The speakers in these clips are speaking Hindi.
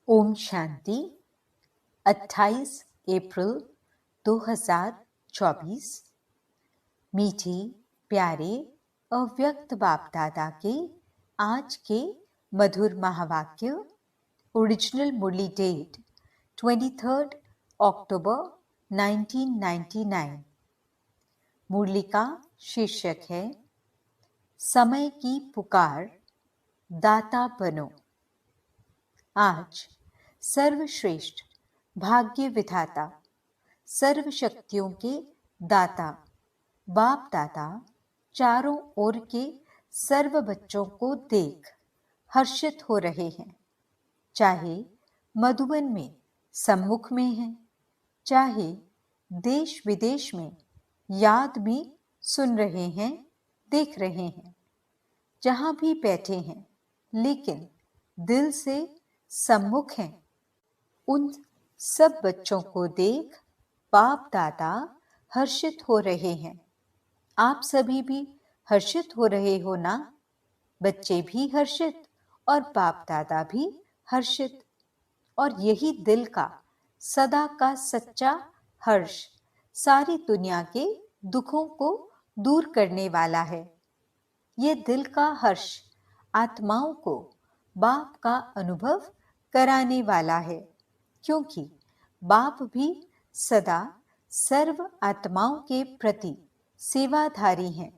ओम शांति। 28 अप्रैल 2024। मीठे प्यारे अव्यक्त बाप दादा के आज के मधुर महावाक्य। ओरिजिनल मुरली डेट 23 अक्टूबर 1999। मुरली का शीर्षक है समय की पुकार, दाता बनो। आज सर्वश्रेष्ठ भाग्य विधाता, सर्व शक्तियों के दाता बाप दादा चारों ओर के सर्व बच्चों को देख हर्षित हो रहे हैं। चाहे मधुबन में सम्मुख में हैं, चाहे देश विदेश में याद में सुन रहे हैं, देख रहे हैं, जहां भी बैठे हैं लेकिन दिल से सम्मुख हैं। उन सब बच्चों को देख बाप दादा हर्षित हो रहे हैं। आप सभी भी हर्षित हो रहे हो ना? बच्चे भी हर्षित और बाप दादा भी हर्षित। और यही दिल का सदा का सच्चा हर्ष सारी दुनिया के दुखों को दूर करने वाला है। ये दिल का हर्ष आत्माओं को बाप का अनुभव कराने वाला है, क्योंकि बाप भी सदा सर्व आत्माओं के प्रति सेवाधारी हैं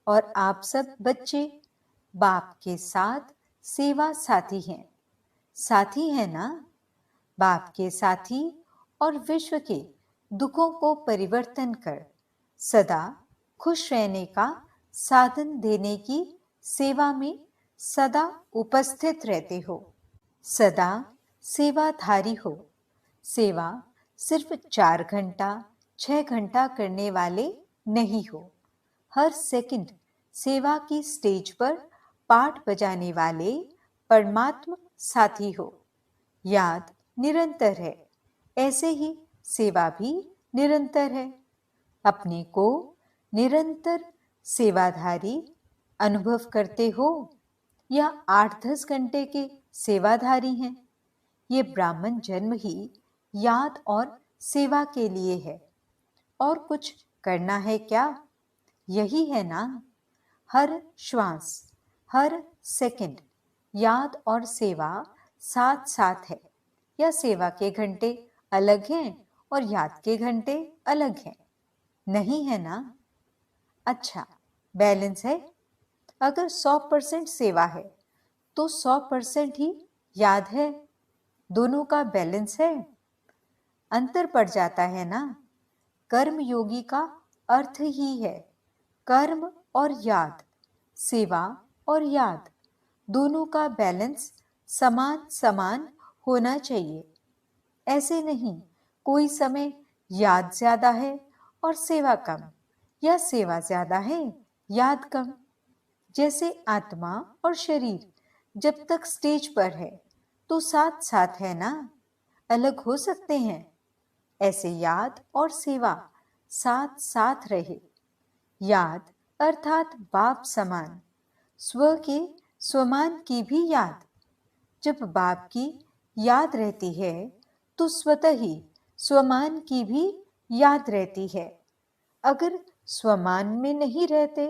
और आप सब बच्चे बाप के साथ सेवा साथी हैं। साथी है ना? बाप के साथी और विश्व के दुखों को परिवर्तन कर सदा खुश रहने का साधन देने की सेवा में सदा उपस्थित रहते हो। सदा सेवाधारी हो। सेवा सिर्फ 4 घंटा 6 घंटा करने वाले नहीं हो। हर सेकंड सेवा की स्टेज पर पाठ बजाने वाले परमात्मा साथी हो। याद निरंतर है, ऐसे ही सेवा भी निरंतर है। अपने को निरंतर सेवाधारी अनुभव करते हो या 8-10 घंटे के सेवाधारी हैं? ये ब्राह्मण जन्म ही याद और सेवा के लिए है। और कुछ करना है क्या? यही है ना? हर श्वास, हर सेकंड याद और सेवा साथ साथ है, या सेवा के घंटे अलग हैं और याद के घंटे अलग हैं? नहीं है ना? अच्छा, बैलेंस है। अगर 100% सेवा है तो 100% ही याद है। दोनों का बैलेंस है। अंतर पड़ जाता है ना? कर्म योगी का अर्थ ही है कर्म और याद, सेवा और याद, दोनों का बैलेंस समान समान होना चाहिए। ऐसे नहीं कोई समय याद ज्यादा है और सेवा कम, या सेवा ज्यादा है याद कम। जैसे आत्मा और शरीर जब तक स्टेज पर है तो साथ साथ है ना? अलग हो सकते हैं? ऐसे याद और सेवा साथ साथ रहे। याद अर्थात बाप समान, स्व के स्वमान की भी याद। जब बाप की याद रहती है तो स्वतः ही स्वमान की भी याद रहती है। अगर स्वमान में नहीं रहते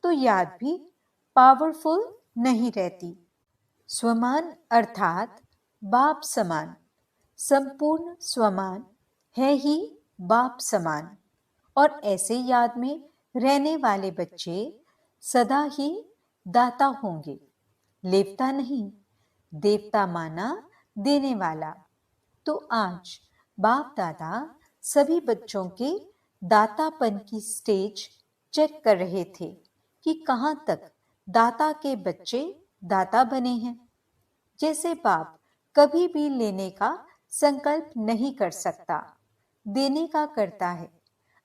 तो याद भी पावरफुल नहीं रहती। स्वमान अर्थात बाप समान, संपूर्ण स्वमान है ही बाप समान। और ऐसे याद में रहने वाले बच्चे सदा ही दाता होंगे। लेवता नहीं, देवता माना देने वाला। तो आज बाप दादा सभी बच्चों के दातापन की स्टेज चेक कर रहे थे कि कहां तक दाता के बच्चे दाता बने हैं। जैसे बाप कभी भी लेने का संकल्प नहीं कर सकता, देने का करता है।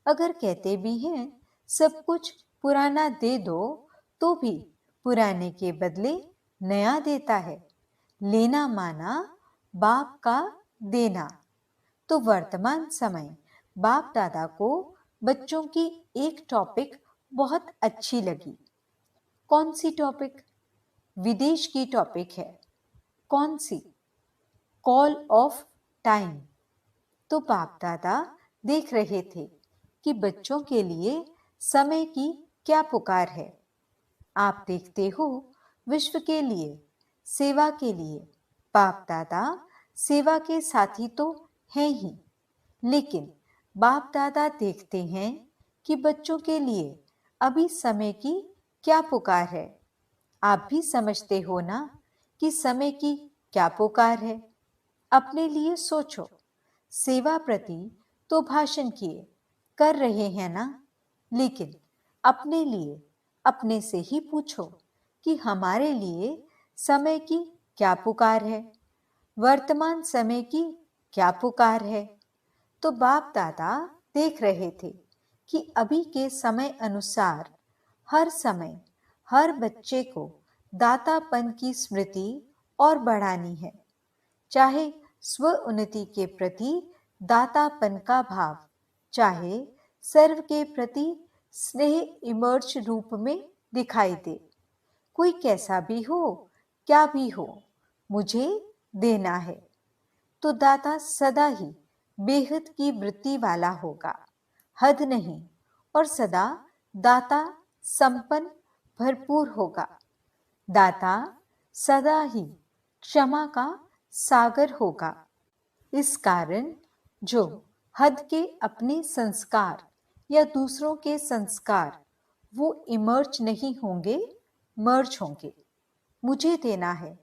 अगर कहते भी हैं सब कुछ पुराना दे दो, तो भी पुराने के बदले नया देता है। लेना माना बाप का देना। तो वर्तमान समय बाप दादा को बच्चों की एक टॉपिक बहुत अच्छी लगी। कौन सी टॉपिक? विदेश की टॉपिक है। कौन सी? Call of time. तो बाप दादा देख रहे थे कि बच्चों के लिए समय की क्या पुकार है। आप देखते हो, विश्व के लिए, सेवा के लिए बाप दादा सेवा के साथी तो हैं ही, लेकिन बाप दादा देखते हैं कि बच्चों के लिए अभी समय की क्या पुकार है। आप भी समझते हो ना कि समय की क्या पुकार है। अपने लिए सोचो। सेवा प्रति तो भाषण किए कर रहे हैं ना, लेकिन अपने लिए अपने से ही पूछो कि हमारे लिए समय की क्या पुकार है, वर्तमान समय की क्या पुकार है। तो बाप दादा देख रहे थे कि अभी के समय अनुसार हर समय हर बच्चे को दातापन की स्मृति और बढ़ानी है, चाहे स्व उन्नति के प्रति दातापन का भाव, चाहे सर्व के प्रति स्नेह इमर्ज रूप में दिखाई दे। कोई कैसा भी हो, क्या भी हो, मुझे देना है। तो दाता सदा ही बेहद की वृत्ति वाला होगा, हद नहीं, और सदा दाता संपन्न भरपूर होगा। दाता सदा ही क्षमा का सागर होगा। इस कारण जो हद के अपने संस्कार या दूसरों के संस्कार वो इमर्ज नहीं होंगे, मर्ज होंगे। मुझे देना है,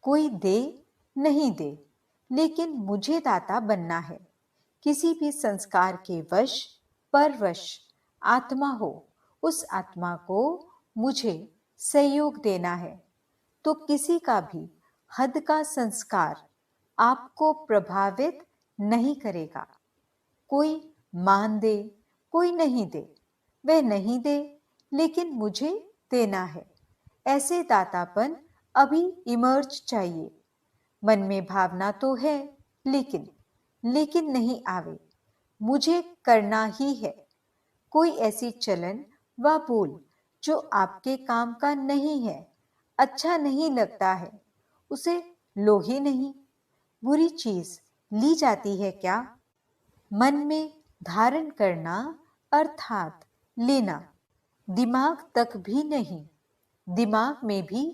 कोई दे नहीं दे, लेकिन मुझे दाता बनना है। किसी भी संस्कार के वश परवश आत्मा हो, उस आत्मा को मुझे सहयोग देना है। तो किसी का भी हद का संस्कार आपको प्रभावित नहीं करेगा। कोई मान दे, कोई नहीं दे, वह नहीं दे, लेकिन मुझे देना है। ऐसे दातापन अभी इमर्ज चाहिए। मन में भावना तो है, लेकिन नहीं आवे, मुझे करना ही है। कोई ऐसी चलन व बोल जो आपके काम का नहीं है, अच्छा नहीं लगता है, उसे लो ही नहीं। बुरी चीज ली जाती है क्या? मन में धारण करना अर्थात लेना, दिमाग तक भी नहीं। दिमाग में भी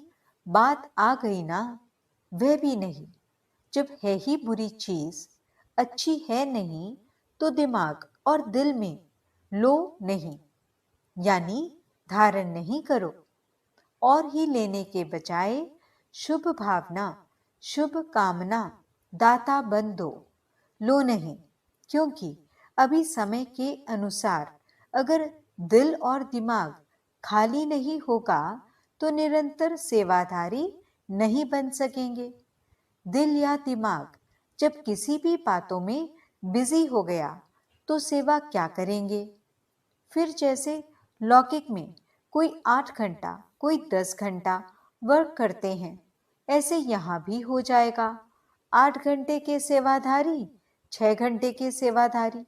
बात आ गई ना, वह भी नहीं। जब है ही बुरी चीज, अच्छी है नहीं, तो दिमाग और दिल में लो नहीं, यानी धारण नहीं करो। और ही लेने के बजाय शुभ भावना, शुभ कामना दाता बन दो, लो नहीं। क्योंकि अभी समय के अनुसार अगर दिल और दिमाग खाली नहीं होगा तो निरंतर सेवाधारी नहीं बन सकेंगे। दिल या दिमाग जब किसी भी बातों में बिजी हो गया तो सेवा क्या करेंगे? फिर जैसे लौकिक में कोई 8 घंटा, कोई 10 घंटा वर्क करते हैं, ऐसे यहाँ भी हो जाएगा। 8 घंटे के सेवाधारी, 6 घंटे के सेवाधारी,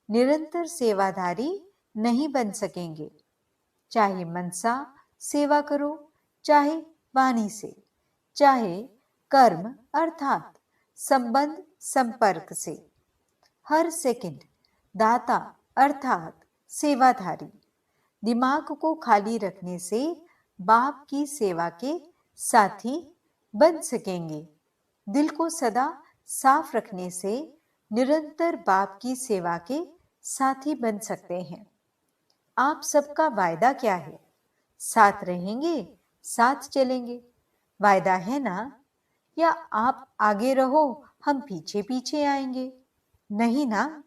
निरंतर सेवाधारी नहीं बन सकेंगे। चाहे मनसा सेवा करो, चाहे वाणी से, चाहे कर्म अर्थात संबंध संपर्क से। हर सेकंड दाता अर्थात सेवाधारी। दिमाग को खाली रखने से बाप की सेवा के साथी बन सकेंगे। दिल को सदा साफ रखने से निरंतर बाप की सेवा के साथी बन सकते हैं। आप सबका वायदा क्या है? साथ रहेंगे, साथ चलेंगे, वायदा है ना? या आप आगे रहो, हम पीछे पीछे आएंगे? नहीं ना,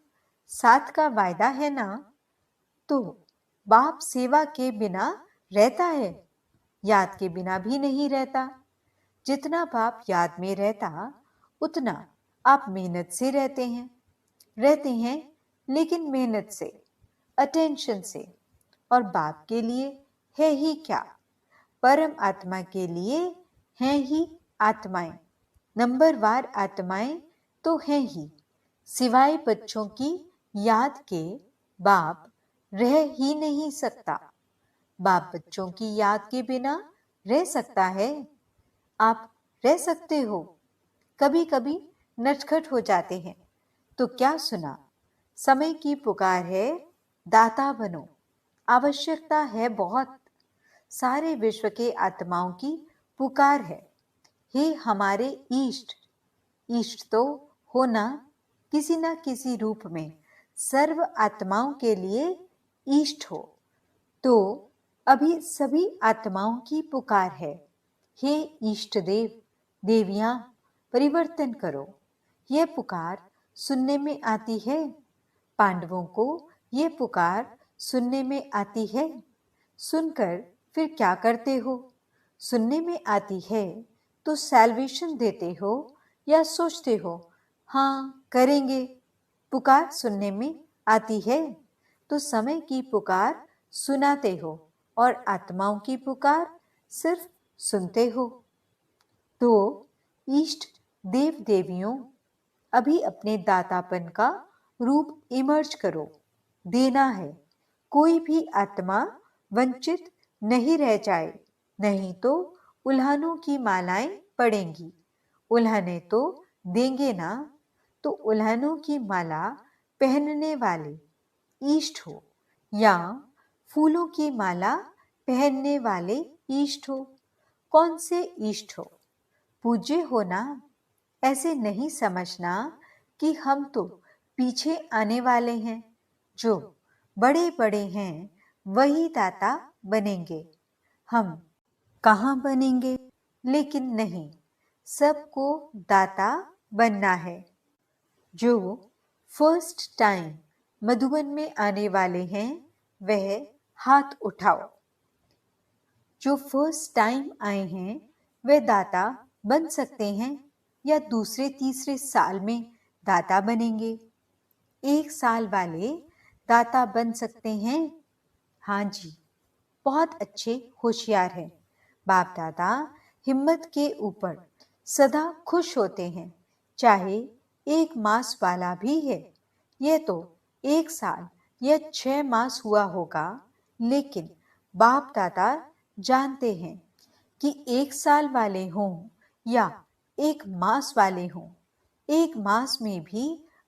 साथ का वायदा है ना? तो बाप सेवा के बिना रहता है, याद के बिना भी नहीं रहता। जितना बाप याद में रहता, उतना आप मेहनत से रहते हैं, लेकिन मेहनत से, अटेंशन से। और बाप के लिए है ही क्या, परम आत्मा के लिए हैं ही आत्माएं, नंबरवार आत्माएं तो हैं ही। सिवाय बच्चों की याद के बाप रह ही नहीं सकता। बाप बच्चों की याद के बिना रह सकता है? आप रह सकते हो? कभी कभी नटखट हो जाते हैं। तो क्या सुना? समय की पुकार है, दाता बनो। आवश्यकता है बहुत। सारे विश्व के आत्माओं की पुकार है। हे हमारे ईष्ट, इष्ट तो होना किसी न किसी रूप में सर्व आत्माओं के लिए इष्ट हो। तो अभी सभी आत्माओं की पुकार है, हे इष्ट देव देवियां, परिवर्तन करो। यह पुकार सुनने में आती है। पांडवों को यह पुकार सुनने में आती है। सुनकर फिर क्या करते हो? सुनने में आती है तो सैल्वेशन देते हो या सोचते हो हाँ करेंगे? पुकार सुनने में आती है तो समय की पुकार सुनाते हो और आत्माओं की पुकार सिर्फ सुनते हो। तो इष्ट देव देवियों, अभी अपने दातापन का रूप इमर्ज करो। देना है। कोई भी आत्मा वंचित नहीं रह जाए, नहीं तो उल्हानों की मालाएं पड़ेंगी। उल्हाने तो देंगे ना, तो उल्हानों की माला पहनने वाले ईष्ट हो या फूलों की माला पहनने वाले ईष्ट हो। कौन से ईष्ट हो? पूज्य हो ना। ऐसे नहीं समझना कि हम तो पीछे आने वाले हैं। जो बड़े बड़े हैं वही दाता बनेंगे। हम कहाँ बनेंगे? लेकिन नहीं, सबको दाता बनना है। जो फर्स्ट टाइम मधुबन में आने वाले हैं वह हाथ उठाओ। जो फर्स्ट टाइम आए हैं वे दाता बन सकते हैं या दूसरे तीसरे साल में दाता बनेंगे? 1 साल वाले दाता बन सकते हैं? हाँ जी, बहुत अच्छे होशियार हैं। बाप दादा हिम्मत के ऊपर सदा खुश होते हैं, चाहे 1 मास वाला भी है। यह तो 1 साल या 6 मास हुआ होगा, लेकिन बाप दादा जानते हैं कि 1 साल वाले हों या 1 मास वाले हों, 1 मास में भी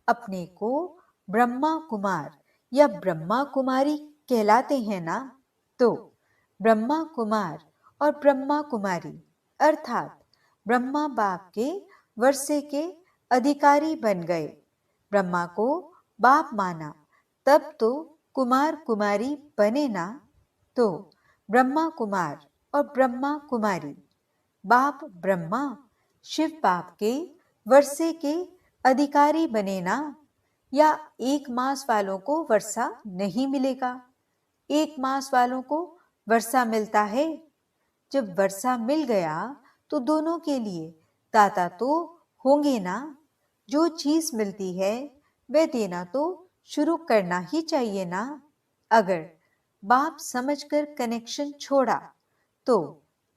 अपने को ब्रह्मा कुमार या ब्रह्मा कुमारी कहलाते हैं ना। तो ब्रह्मा कुमार और ब्रह्मा कुमारी अर्थात ब्रह्मा बाप के वर्षे के अधिकारी बन गए। ब्रह्मा को बाप माना तब तो कुमार कुमारी बने ना। तो ब्रह्मा कुमार और ब्रह्मा कुमारी, बाप ब्रह्मा शिव बाप के वर्षे के अधिकारी बने ना। या 1 मास वालों को वर्षा नहीं मिलेगा? 1 मास वालों को वर्षा मिलता है। जब वर्षा मिल गया तो दोनों के लिए दाता तो होंगे ना। जो चीज मिलती है वह देना तो शुरू करना ही चाहिए ना। अगर बाप समझकर कनेक्शन छोड़ा तो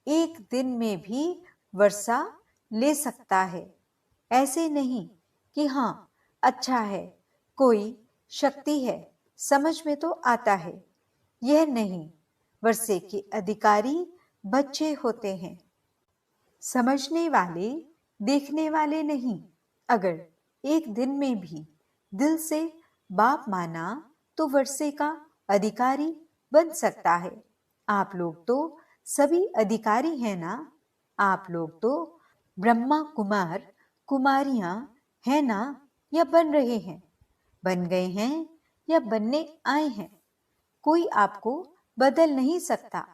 1 दिन में भी वर्षा ले सकता है। ऐसे नहीं कि हाँ अच्छा है, कोई शक्ति है, समझ में तो आता है। यह नहीं, वर्षे के अधिकारी बच्चे होते हैं, समझने वाले, देखने वाले नहीं। अगर 1 दिन में भी दिल से बाप माना तो वर्षे का अधिकारी बन सकता है। आप लोग तो सभी अधिकारी हैं ना। आप लोग तो ब्रह्मा कुमार कुमारियां हैं ना, या बन रहे हैं? बन गए हैं या बनने आए हैं? कोई आपको बदल नहीं सकता।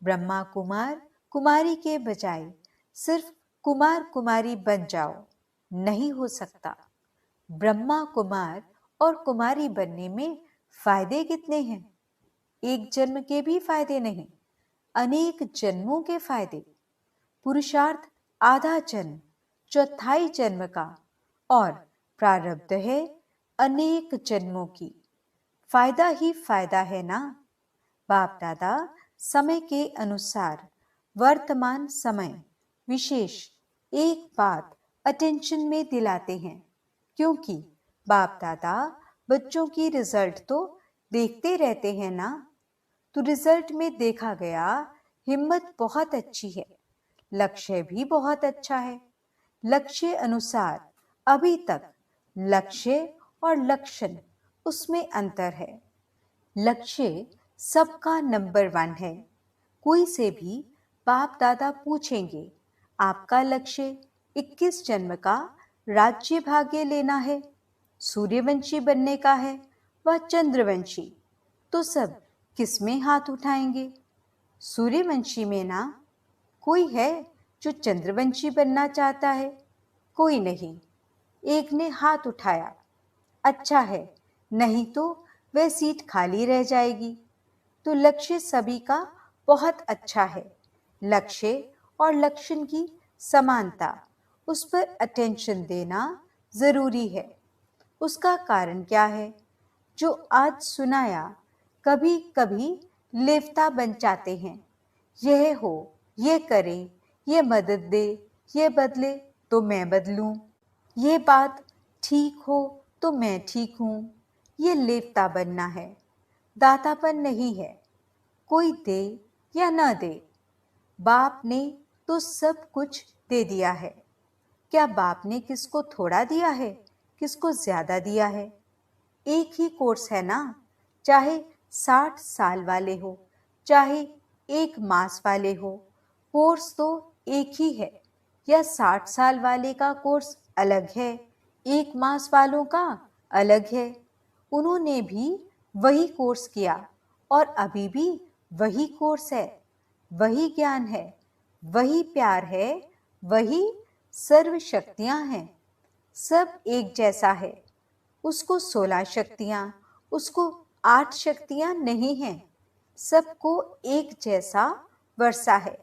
ब्रह्मा कुमार कुमारी के बजाय सिर्फ कुमार कुमारी बन जाओ, नहीं हो सकता। ब्रह्मा कुमार और कुमारी बनने में फायदे कितने हैं? 1 जन्म के भी फायदे नहीं, अनेक जन्मों के फायदे। पुरुषार्थ आधा जन्म, चौथाई जन्म का, और प्रारब्ध है अनेक जन्मों की। फायदा ही फायदा है ना। बाप दादा समय के अनुसार वर्तमान समय विशेष एक बात अटेंशन में दिलाते हैं, क्योंकि बाप दादा बच्चों की रिजल्ट तो देखते रहते हैं ना। तो रिजल्ट में देखा गया हिम्मत बहुत अच्छी है, लक्ष्य भी बहुत अच्छा है, लक्ष्य अनुसार अभी तक लक्ष्य और लक्षण उसमें अंतर है। लक्ष्य सबका नंबर 1 है। कोई से भी बाप दादा पूछेंगे, आपका लक्ष्य 21 जन्म का राज्य भाग्य लेना है, सूर्यवंशी बनने का है व चंद्रवंशी, तो सब किस में हाथ उठाएंगे? सूर्यवंशी में ना? कोई है जो चंद्रवंशी बनना चाहता है? कोई नहीं। एक ने हाथ उठाया। अच्छा है, नहीं तो वह सीट खाली रह जाएगी। तो लक्ष्य सभी का बहुत अच्छा है। लक्ष्य और लक्षण की समानता, उस पर अटेंशन देना जरूरी है। उसका कारण क्या है? जो आज सुनाया, कभी कभी लेवता बन जाते हैं। यह हो, ये करें, ये मदद दे, ये बदले तो मैं बदलूं, ये बात ठीक हो तो मैं ठीक हूं। ये लेवता बनना है, दातापन नहीं है। कोई दे या न दे, बाप ने तो सब कुछ दे दिया है। क्या बाप ने किसको थोड़ा दिया है, किसको ज्यादा दिया है? एक ही कोर्स है ना, चाहे 60 साल वाले हो, चाहे 1 मास वाले हो, कोर्स तो एक ही है। या 60 साल वाले का कोर्स अलग है, 1 मास वालों का अलग है। उन्होंने भी वही कोर्स किया और अभी भी वही कोर्स है, वही ज्ञान है, वही प्यार है, वही सर्व शक्तियां हैं। सब एक जैसा है। उसको 16 शक्तियां, उसको 8 शक्तियां नहीं हैं। सबको एक जैसा वर्षा है।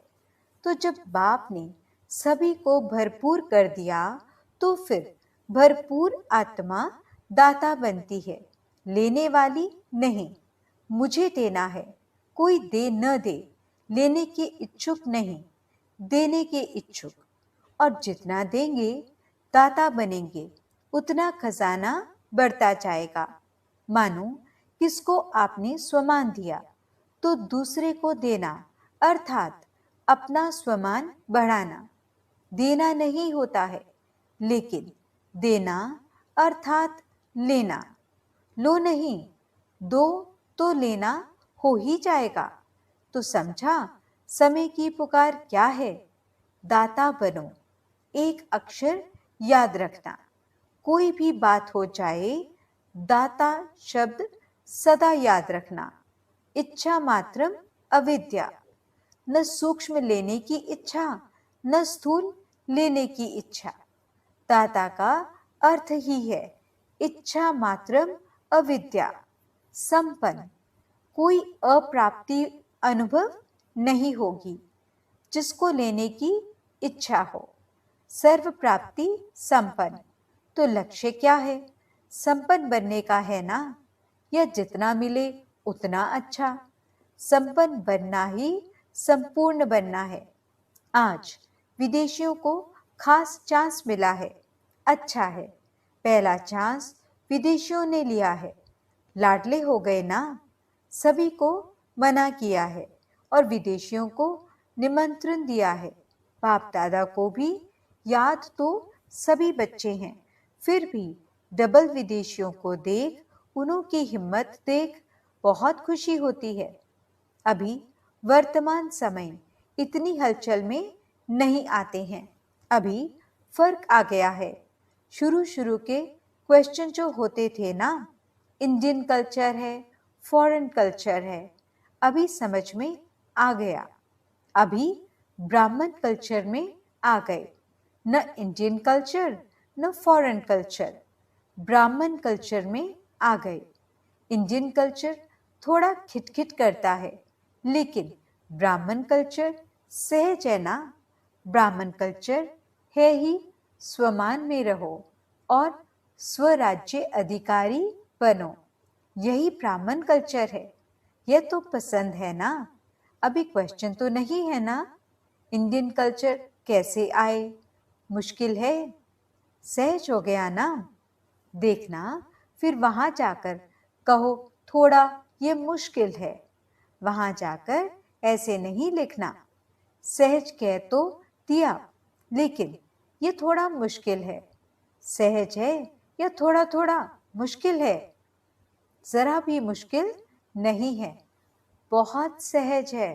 तो जब बाप ने सभी को भरपूर कर दिया, तो फिर भरपूर आत्मा दाता बनती है, लेने वाली नहीं। मुझे देना है, कोई दे न दे, लेने के इच्छुक नहीं, देने के इच्छुक। और जितना देंगे, दाता बनेंगे, उतना खजाना बढ़ता जाएगा। मानो किसको आपने स्वमान दिया, तो दूसरे को देना, अर्थात अपना स्वमान बढ़ाना। देना नहीं होता है, लेकिन देना अर्थात लेना। लो नहीं, दो तो लेना हो ही जाएगा। तो समझा समय की पुकार क्या है? दाता बनो। एक अक्षर याद रखना, कोई भी बात हो जाए, दाता शब्द सदा याद रखना। इच्छा मात्रम अविद्या। न सूक्ष्म लेने की इच्छा, न स्थूल लेने की इच्छा। दाता का अर्थ ही है इच्छा मात्रम अविद्या। संपन्न, कोई अप्राप्ति अनुभव नहीं होगी जिसको लेने की इच्छा हो। सर्व प्राप्ति संपन्न। तो लक्ष्य क्या है? संपन्न बनने का है ना? या जितना मिले उतना अच्छा। संपन्न बनना ही संपूर्ण बनना है। आज विदेशियों को खास चांस मिला है। अच्छा है, पहला चांस विदेशियों ने लिया है। लाडले हो गए ना? सभी को मना किया है और विदेशियों को निमंत्रण दिया है। बाप दादा को भी याद तो सभी बच्चे हैं, फिर भी डबल विदेशियों को देख, उन्हों की हिम्मत देख बहुत खुशी होती है। अभी वर्तमान समय इतनी हलचल में नहीं आते हैं। अभी फर्क आ गया है। शुरू शुरू के क्वेश्चन जो होते थे ना, इंडियन कल्चर है, फॉरेन कल्चर है, अभी समझ में आ गया। अभी ब्राह्मण कल्चर में आ गए। न इंडियन कल्चर न फॉरेन कल्चर, ब्राह्मण कल्चर में आ गए। इंडियन कल्चर थोड़ा खिटखिट करता है, लेकिन ब्राह्मण कल्चर सहज है ना। ब्राह्मण कल्चर है ही स्वमान में रहो और स्वराज्य अधिकारी बनो। यही ब्राह्मण कल्चर है। यह तो पसंद है ना? अभी क्वेश्चन तो नहीं है ना? इंडियन कल्चर कैसे आए? मुश्किल है? सहज हो गया ना? देखना, फिर वहां जाकर कहो थोड़ा ये मुश्किल है। वहां जाकर ऐसे नहीं लिखना। सहज कह तो दिया, लेकिन ये थोड़ा मुश्किल है। सहज है या थोड़ा थोड़ा मुश्किल है? जरा भी मुश्किल नहीं है, बहुत सहज है।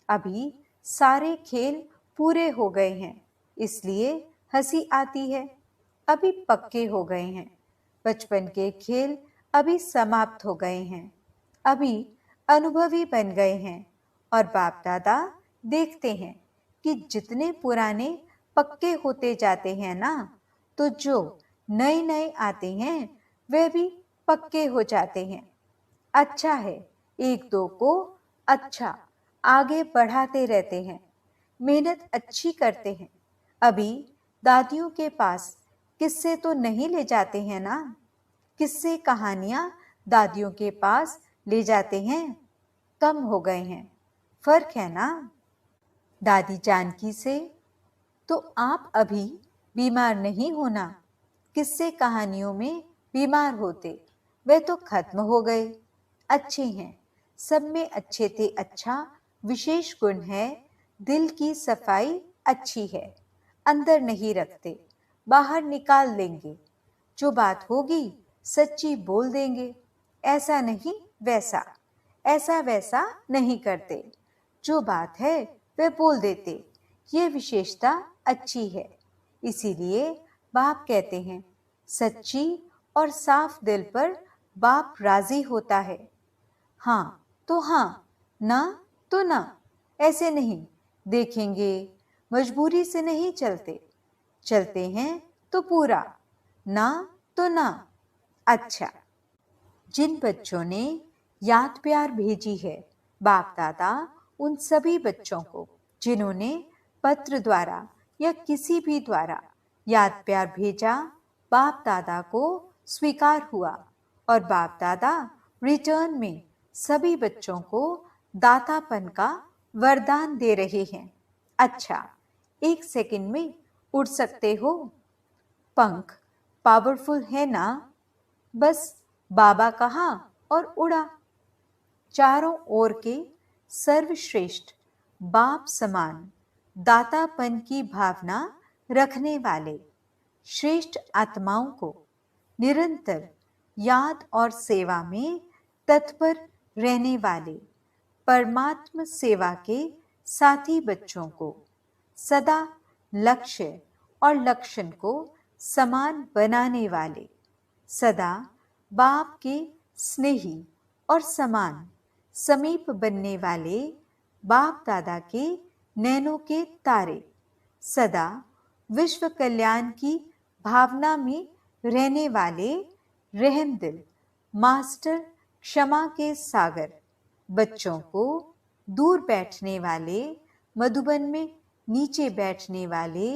अभी सारे खेल पूरे हो गए हैं, इसलिए हंसी आती है। अभी पक्के हो गए हैं, बचपन के खेल अभी समाप्त हो गए हैं। अभी अनुभवी बन गए हैं और बाप दादा देखते हैं कि जितने पुराने पक्के होते जाते हैं ना, तो जो नए नए आते हैं वे भी पक्के हो जाते हैं। अच्छा है, एक दो को अच्छा आगे बढ़ाते रहते हैं, मेहनत अच्छी करते हैं। अभी दादियों के पास किस्से तो नहीं ले जाते हैं ना? किस्से कहानियां दादियों के पास ले जाते हैं, कम हो गए हैं। फर्क है ना? दादी जानकी से तो आप अभी बीमार नहीं होना, किस्से कहानियों में बीमार होते, वे तो खत्म हो गए। अच्छे हैं, सब में अच्छे थे। अच्छा विशेष गुण है, दिल की सफाई अच्छी है। अंदर नहीं रखते, बाहर निकाल देंगे। जो बात होगी सच्ची बोल देंगे। ऐसा नहीं वैसा, ऐसा वैसा नहीं करते। जो बात है वे बोल देते। ये विशेषता अच्छी है। इसीलिए बाप कहते हैं, सच्ची और साफ दिल पर बाप राजी होता है। हाँ तो हाँ, ना तो ना, ऐसे नहीं। देखेंगे, मजबूरी से नहीं चलते, चलते हैं तो पूरा, ना तो ना। अच्छा, जिन बच्चों ने याद प्यार भेजी है, बाप दादा उन सभी बच्चों को जिन्होंने पत्र द्वारा या किसी भी द्वारा याद प्यार भेजा, बाप दादा को स्वीकार हुआ और बाप दादा रिटर्न में सभी बच्चों को दातापन का वरदान दे रहे हैं। अच्छा, एक सेकंड में उड़ सकते हो? पंख पावरफुल है ना? बस बाबा कहा और उड़ा। चारों ओर के सर्वश्रेष्ठ बाप समान दातापन की भावना रखने वाले श्रेष्ठ आत्माओं को निरंतर याद और सेवा में तत्पर रहने वाले परमात्म सेवा के साथी बच्चों को सदा लक्ष्य और लक्षण को समान बनाने वाले, सदा बाप के स्नेही और समान समीप बनने वाले बाप दादा के नैनों के तारे, सदा विश्व कल्याण की भावना में रहने वाले रहम दिल मास्टर क्षमा के सागर बच्चों को दूर बैठने वाले, मधुबन में नीचे बैठने वाले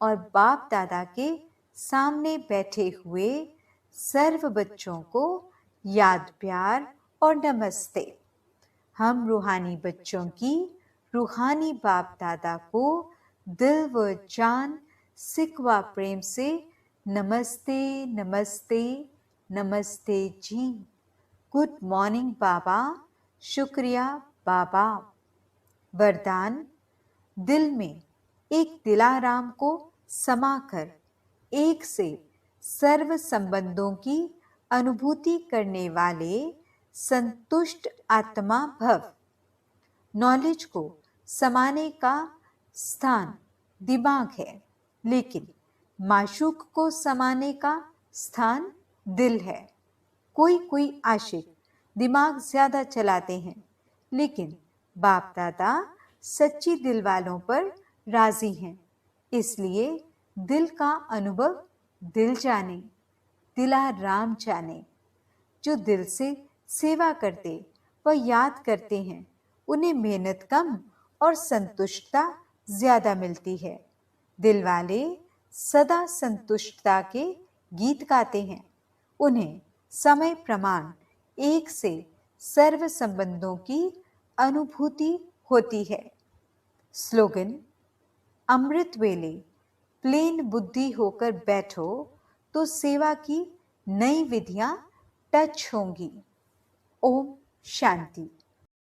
और बाप दादा के सामने बैठे हुए सर्व बच्चों को याद प्यार और नमस्ते। हम रूहानी बच्चों की रूहानी बाप दादा को दिल व जान सिक व प्रेम से नमस्ते नमस्ते नमस्ते जी। गुड मॉर्निंग बाबा, शुक्रिया बाबा। वरदान, दिल में एक दिलाराम को समाकर एक से सर्व संबंधों की अनुभूति करने वाले संतुष्ट आत्मा भव। नॉलेज को समाने का स्थान दिमाग है, लेकिन माशूक को समाने का स्थान दिल है। कोई कोई आशिक दिमाग ज्यादा चलाते हैं, लेकिन बाप दादा सच्ची दिल वालों पर राजी हैं। इसलिए दिल का अनुभव दिल जाने, दिला राम जाने। जो दिल से सेवा करते व याद करते हैं, उन्हें मेहनत कम और संतुष्टता ज्यादा मिलती है। दिल वाले सदा संतुष्टता के गीत गाते हैं। उन्हें समय प्रमाण एक से सर्व संबंधों की अनुभूति होती है। स्लोगन, अमृत वेले प्लेन बुद्धि होकर बैठो तो सेवा की नई विधियां टच होंगी। ओम शांति।